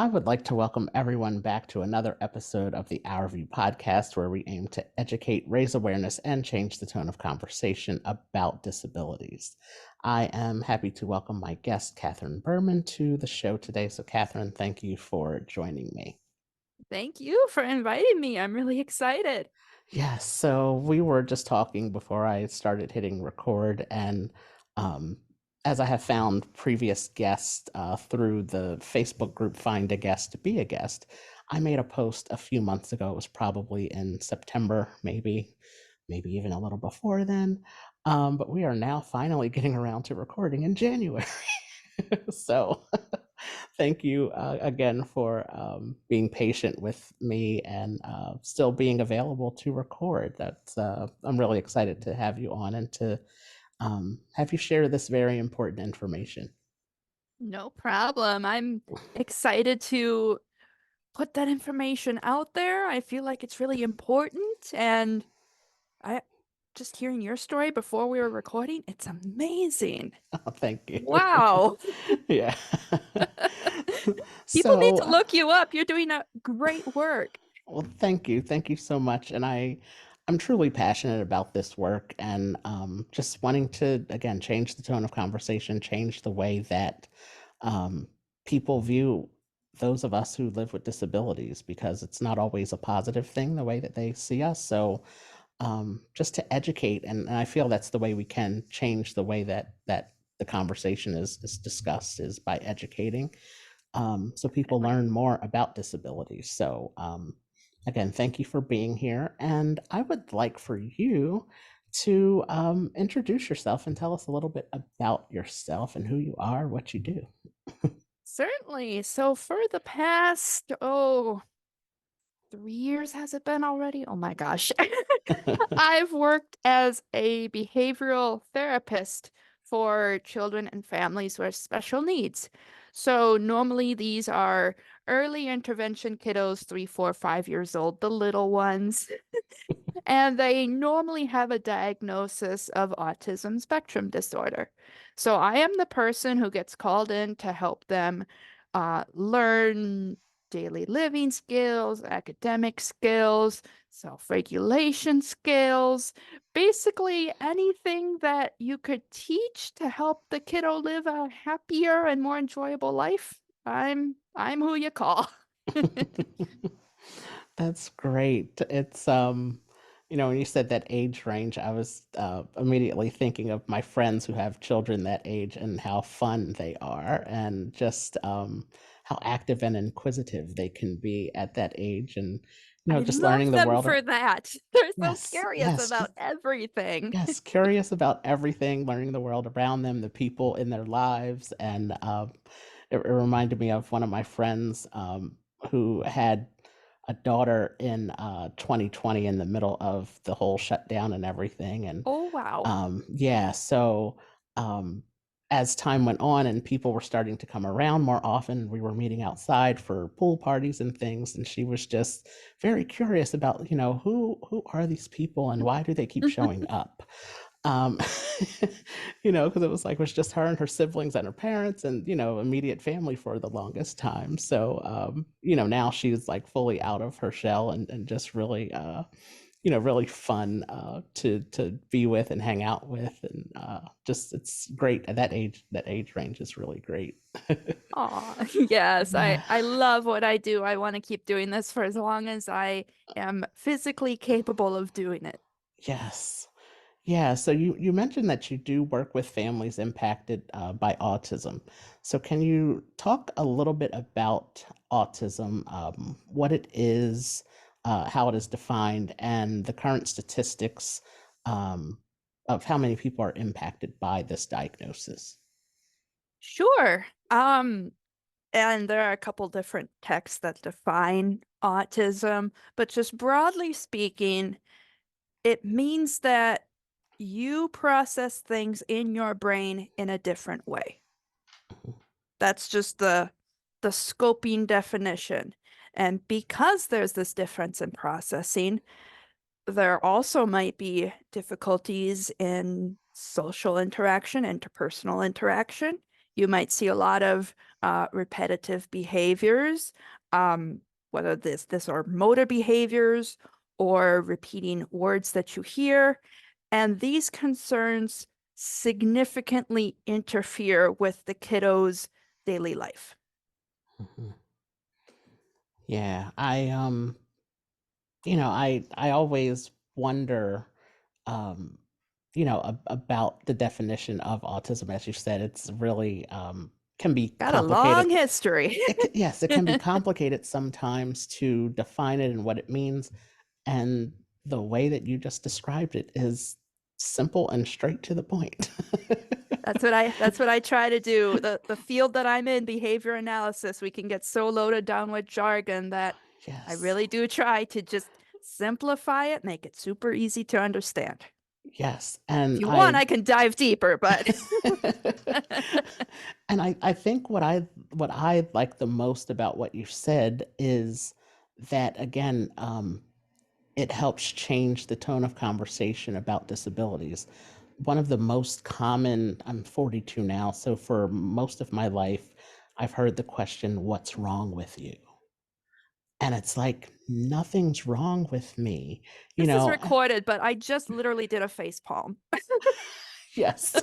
I would like to welcome everyone back to another episode of the Our View podcast, where we aim to educate, raise awareness, and change the tone of conversation about disabilities. I am happy to welcome my guest, Katheryn Bermann, to the show today. So, Katheryn, thank you for joining me. Thank you for inviting me. I'm really excited. Yes, so we were just talking before I started hitting record, and um, as I have found previous guests through the Facebook group Find a Guest to Be a Guest, I made a post a few months ago. It was probably in September, maybe even a little before then. But we are now finally getting around to recording in January. So thank you again for being patient with me and still being available to record. I'm really excited to have you on and to have you share this very important information. No problem. I'm excited to put that information out there. I feel like it's really important. And I just hearing your story before we were recording, it's amazing. Oh, thank you. Wow. Yeah. People need So, to look you up. You're doing a great work. well, thank you. Thank you so much. And I'm truly passionate about this work and just wanting to, again, change the tone of conversation, change the way that um, people view those of us who live with disabilities, because it's not always a positive thing the way that they see us. So, just to educate, and I feel that's the way we can change the way that the conversation is discussed, is by educating, so people Definitely. learn more about disabilities. So, again, thank you for being here. And I would like for you to introduce yourself and tell us a little bit about yourself and who you are, what you do. Certainly. So for the past, 3 years has it been already? Oh my gosh. I've worked as a behavioral therapist for children and families with special needs. So normally these are early intervention kiddos, 3, 4, 5 years old, the little ones. And they normally have a diagnosis of autism spectrum disorder. So I am the person who gets called in to help them learn daily living skills, academic skills, self-regulation skills, basically anything that you could teach to help the kiddo live a happier and more enjoyable life. I'm who you call. That's great. When you said that age range, I was immediately thinking of my friends who have children that age and how fun they are, and just how active and inquisitive they can be at that age, and I just love learning the them world. for that. They're so Yes, curious yes, about everything. yes, curious about everything, learning the world around them, the people in their lives, and it reminded me of one of my friends who had a daughter in 2020 in the middle of the whole shutdown and everything, and Oh, wow. yeah, so um, as time went on and people were starting to come around more often, we were meeting outside for pool parties and things, and she was just very curious about, who are these people and why do they keep showing up? Um, because it was just her and her siblings and her parents and, immediate family for the longest time. So, now she's like fully out of her shell and just really, really fun to be with and hang out with, and just it's great at that age. That age range is really great. Aw, yes, Yeah. I love what I do. I want to keep doing this for as long as I am physically capable of doing it. Yes. Yeah. So you mentioned that you do work with families impacted by autism. So can you talk a little bit about autism, what it is, how it is defined, and the current statistics um, of how many people are impacted by this diagnosis? Sure. And there are a couple different texts that define autism, but just broadly speaking, it means that you process things in your brain in a different way. That's just the scoping definition. And because there's this difference in processing, there also might be difficulties in social interaction, interpersonal interaction. You might see a lot of repetitive behaviors, whether this are motor behaviors or repeating words that you hear. And these concerns significantly interfere with the kiddo's daily life. Mhm. Yeah, I always wonder, um, about the definition of autism. As you said, it's really can be Got a long complicated. history. Yes, it can be complicated sometimes to define it and what it means. And the way that you just described it is simple and straight to the point. That's what I try to do. The field that I'm in, behavior analysis, we can get so loaded down with jargon that I Yes. really do try to just simplify it, make it super easy to understand. Yes. If And you want, I I can dive deeper, but and I think what I like the most about what you said is that again, it helps change the tone of conversation about disabilities. One of the most common, I'm 42 now, so for most of my life, I've heard the question, "What's wrong with you?" And it's like, nothing's wrong with me. You this is know, recorded, but I just literally did a face palm. yes.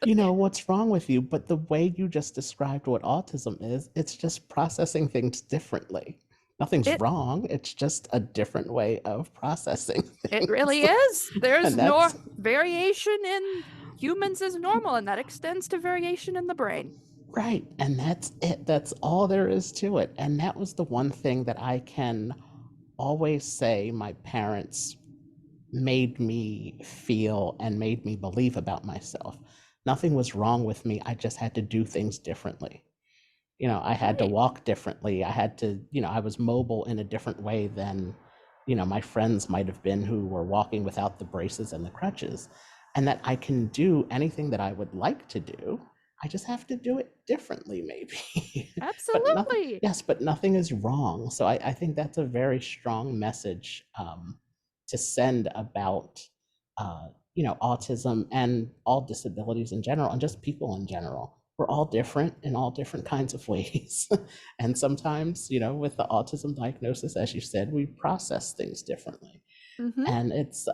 What's wrong with you? But the way you just described what autism is, it's just processing things differently. Nothing's It wrong. It's just a different way of processing it things. really is. There's And no that's variation in humans is normal, and that extends to variation in the brain. right. And that's it. That's all there is to it. And that was the one thing that I can always say my parents made me feel and made me believe about myself. Nothing was wrong with me. I just had to do things differently. I had to Right. walk differently. I had to, I was mobile in a different way than, my friends might have been who were walking without the braces and the crutches. And that I can do anything that I would like to do. I just have to do it differently, maybe. But nothing, Absolutely. yes, but nothing is wrong. So I think that's a very strong message to send about, autism and all disabilities in general, and just people in general. We're all different in all different kinds of ways. And sometimes, with the autism diagnosis, as you said, we process things differently. Hmm. And it's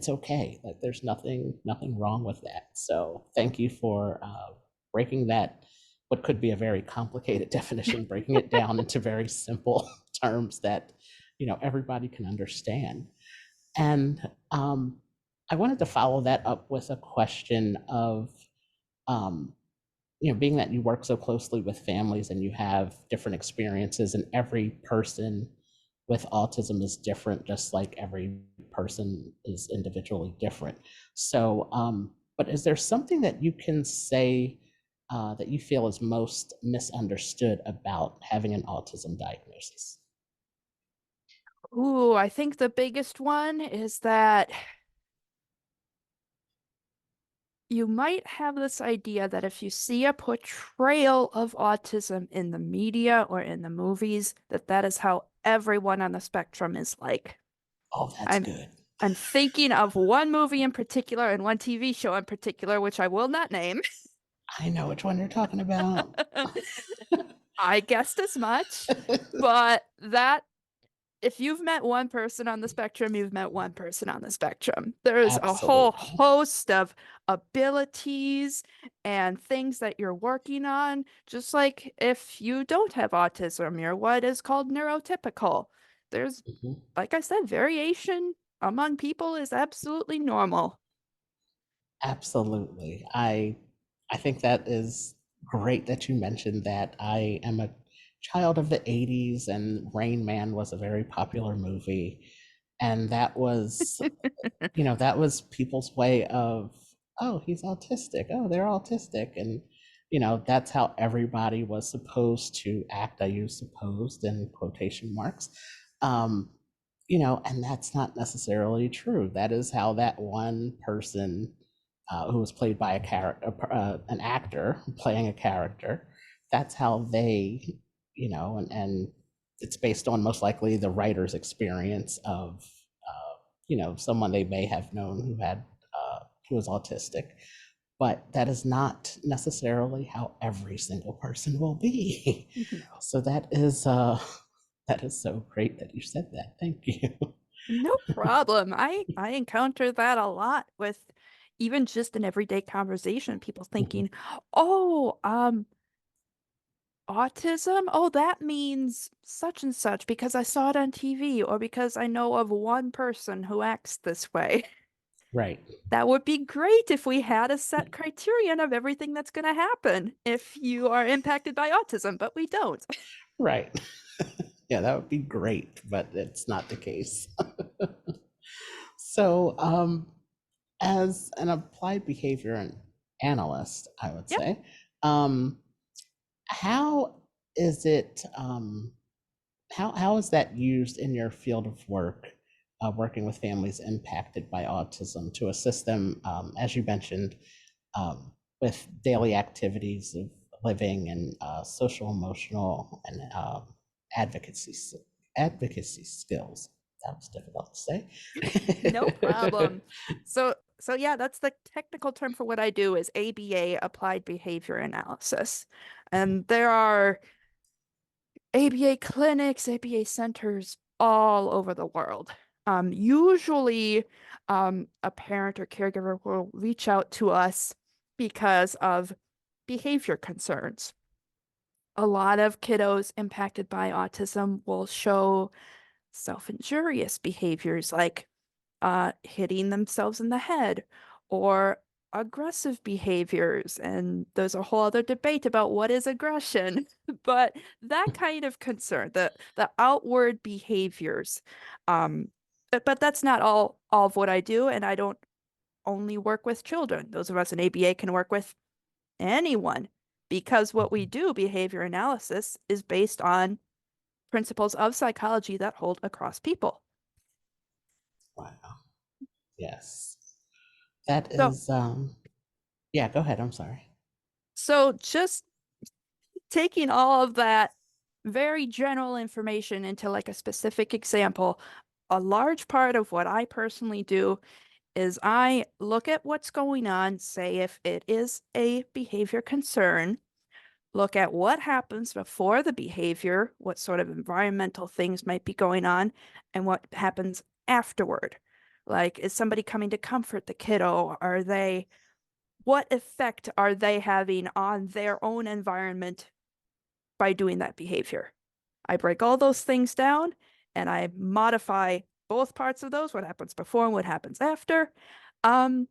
okay. Like there's nothing wrong with that. So thank you for breaking that, what could be a very complicated definition, breaking it down into very simple terms that, everybody can understand. And I wanted to follow that up with a question of, um, being that you work so closely with families and you have different experiences, and every person with autism is different, just like every person is individually different. So, but is there something that you can say that you feel is most misunderstood about having an autism diagnosis? Ooh, I think the biggest one is that you might have this idea that if you see a portrayal of autism in the media or in the movies, that that is how everyone on the spectrum is like. Oh, that's I'm good. I'm thinking of one movie in particular and one TV show in particular, which I will not name. I know which one you're talking about. I guessed as much, but that if you've met one person on the spectrum, you've met one person on the spectrum. There's a whole Absolutely. host of abilities and things that you're working on. Just like if you don't have autism, you're what is called neurotypical. There's, Mhm. like I said, variation among people is absolutely normal. Absolutely. I think that is great that you mentioned that. I am a child of the 80s, and Rain Man was a very popular movie. And that was people's way of, oh, he's autistic. Oh, they're autistic. And, that's how everybody was supposed to act. I use supposed in quotation marks. Um, and that's not necessarily true. That is how that one person who was played by a character, an actor playing a character, that's how they, and it's based on most likely the writer's experience of someone they may have known who was autistic. but that is not necessarily how every single person will be. No. So that is so great that you said that. Thank you. No problem. I encounter that a lot with even just an everyday conversation, people thinking, "Oh, autism? Oh, that means such and such because I saw it on TV or because I know of one person who acts this way." Right. That would be great if we had a set criterion of everything that's going to happen if you are impacted by autism, but we don't. Right. Yeah, that would be great, but it's not the case. So, as an applied behavior analyst, I would Yep. say, um, how is it? How is that used in your field of work, working with families impacted by autism to assist them, as you mentioned, with daily activities of living and social, emotional, and advocacy advocacy skills? That was difficult to No say. problem. So yeah, that's the technical term for what I do is ABA, Applied Behavior Analysis. And there are ABA clinics, ABA centers all over the world. Usually, a parent or caregiver will reach out to us because of behavior concerns. A lot of kiddos impacted by autism will show self-injurious behaviors like hitting themselves in the head or aggressive behaviors. And there's a whole other debate about what is aggression. But that kind of concern, the outward behaviors. But that's not all of what I do, and I don't only work with children. Those of us in ABA can work with anyone because what we do, behavior analysis, is based on principles of psychology that hold across people. Wow. Yes. That So, is, yeah, go ahead. I'm sorry. so just taking all of that very general information into like a specific example, a large part of what I personally do is I look at what's going on, say if it is a behavior concern, look at what happens before the behavior, what sort of environmental things might be going on, and what happens afterward. Like, is somebody coming to comfort the kiddo? What effect are they having on their own environment by doing that behavior? I break all those things down and I modify both parts of those, what happens before and what happens after, um,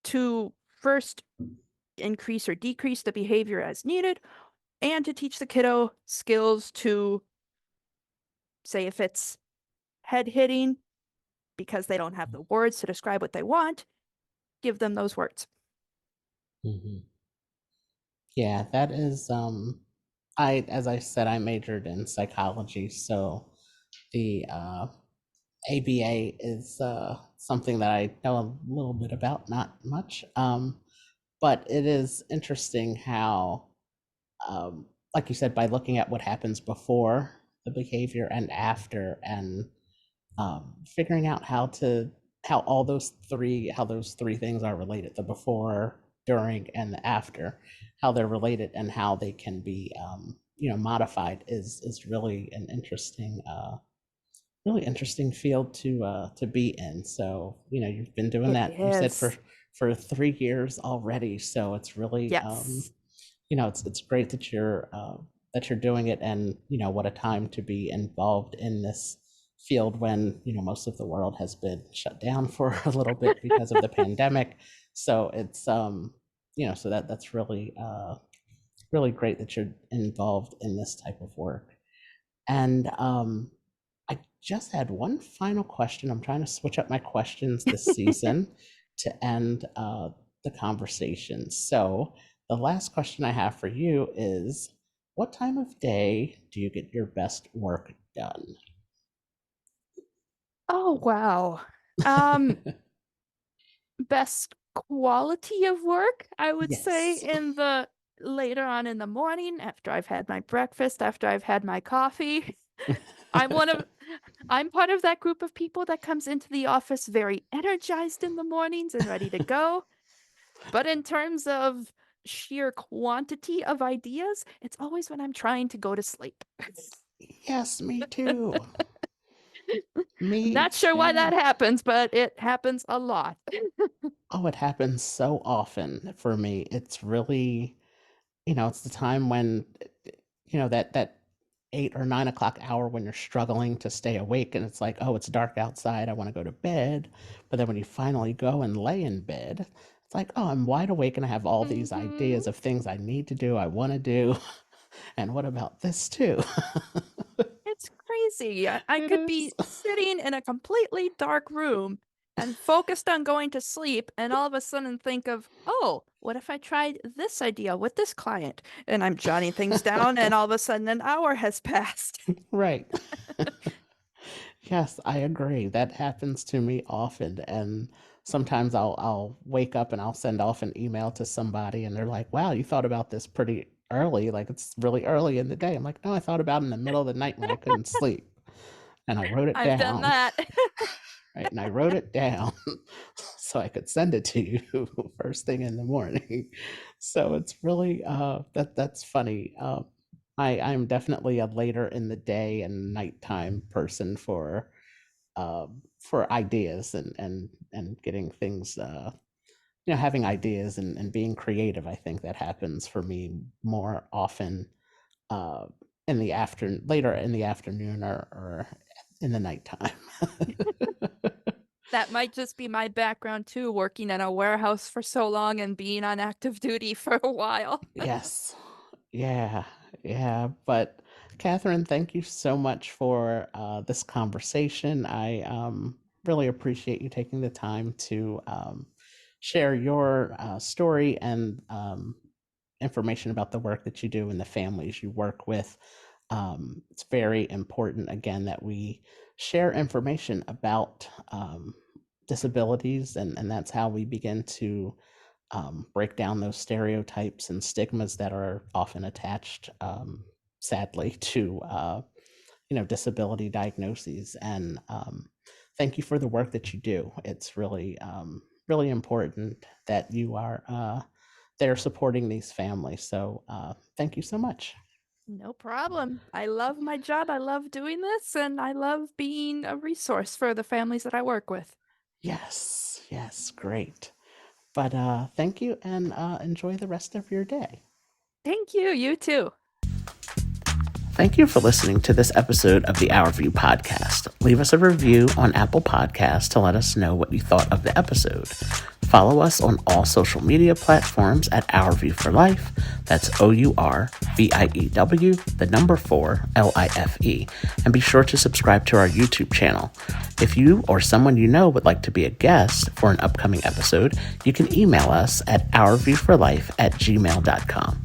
to first increase or decrease the behavior as needed, and to teach the kiddo skills to say if it's head hitting because they don't have the words to describe what they want, give them those words. Mhm. Yeah, that is, as I said, I majored in psychology, so the ABA is something that I know a little bit about, not much. But it is interesting how, like you said, by looking at what happens before the behavior and after, and figuring out how those three things are related, the before, during, and the after, how they're related and how they can be, modified, is really an interesting, really interesting field to be in. So, you've been doing It that, you said, is. for 3 years already. So it's really, Yes. it's great that you're doing it, and what a time to be involved in this field when most of the world has been shut down for a little bit because of the pandemic. So it's so that's really really great that you're involved in this type of work. And I just had one final question. I'm trying to switch up my questions this season to end the conversation. So, the last question I have for you is, what time of day do you get your best work done? Oh, wow. Um, Best quality of work, I would say, Yes. in the later on in the morning after I've had my breakfast, after I've had my coffee. I'm one of I'm part of that group of people that comes into the office very energized in the mornings and ready to go. But in terms of sheer quantity of ideas, it's always when I'm trying to go to sleep. Yes, me too. Me Not sure why that too. happens, but it happens a lot. Oh, it happens so often for me. It's really, it's the time when, that 8 or 9 o'clock hour when you're struggling to stay awake and it's like, oh, it's dark outside. I want to go to bed. But then when you finally go and lay in bed, it's like, oh, I'm wide awake and I have all these Mhm. ideas of things I need to do, I want to do. And what about this too? It's crazy. I It could is. be sitting in a completely dark room and focused on going to sleep, and all of a sudden think of, oh, what if I tried this idea with this client? And I'm jotting things down, and all of a sudden an hour has passed. Right. Yes, I agree. That happens to me often, and sometimes I'll wake up and I'll send off an email to somebody, and they're like, "Wow, you thought about this pretty early. Like it's really early in the day." I'm like, "No, I thought about it in the middle of the night when I couldn't sleep, and I wrote it I've done down." that. Right, and I wrote it down so I could send it to you first thing in the morning. So it's really that's funny. I'm definitely a later in the day and nighttime person for ideas and getting things having ideas and being creative. I think that happens for me more often uh in the afternoon, later in the afternoon, or in the nighttime. That might just be my background too, working in a warehouse for so long and being on active duty for a while. Yes. Yeah. Yeah. But Catherine, thank you so much for this conversation. I really appreciate you taking the time to share your story and information about the work that you do and the families you work with. It's very important, again, that we share information about disabilities, and that's how we begin to break down those stereotypes and stigmas that are often attached, sadly, to disability diagnoses. And thank you for the work that you do. It's really really important that you are there supporting these families. So thank you so much. No problem. I love my job. I love doing this, and I love being a resource for the families that I work with. Yes, yes, great. But thank you, and enjoy the rest of your day. Thank you. You too. Thank you for listening to this episode of the Our View podcast. Leave us a review on Apple Podcasts to let us know what you thought of the episode. Follow us on all social media platforms at Our View for Life. That's OURVIEW, the number 4, LIFE. And be sure to subscribe to our YouTube channel. If you or someone you know would like to be a guest for an upcoming episode, you can email us at ourviewforlife@gmail.com.